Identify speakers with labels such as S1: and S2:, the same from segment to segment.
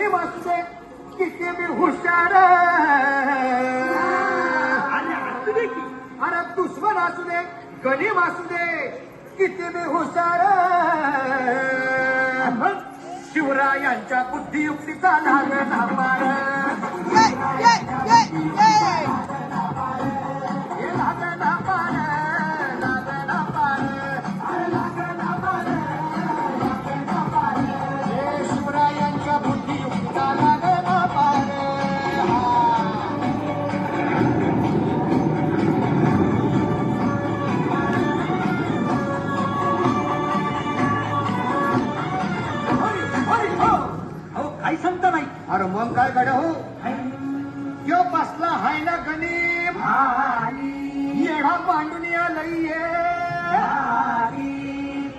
S1: गणिम असू दे किती बी हुशार, अरे दुश्मन असू दे गणिम असू दे किती बी हुशार, शिवरायांच्या बुद्धियुक्तीचा लागला पार, लागला पार, लागला पार, शिवरायांच्या बुद्धियुक्तीचा लागला पार.
S2: काही सांगता नाही.
S1: अरे मग काय गड्या हो, यो बसला हाय ना गणिम, येढा मांडून आलंय,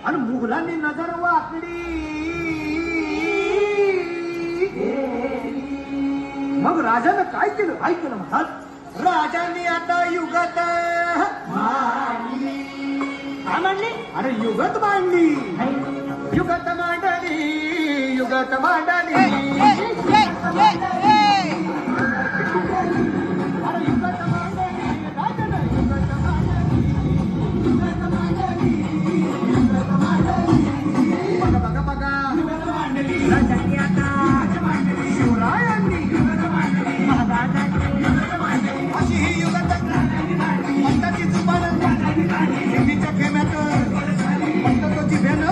S1: आणि मुघलांनी नजर वाकडी, मग राजानं काय केलं?
S2: काय केलं म्हणतात?
S1: राजांनी आता युगत
S2: काय मांडली?
S1: अरे युगत मांडली, युगत मांडली, युगत मांडली, अरे युगत मांडली, राजानं युगत मांडली, युगत मांडली, युगत मांडली. बघा बघा बघा, राजांनी आता शिवरायांनी अशी ही युगत पंताची जुबान, हिंदीच्या खेम्यात पंततोची भेन,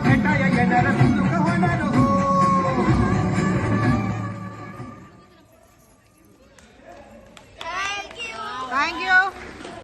S1: भेटाया येणार सुख होणार हो.
S3: Thank you.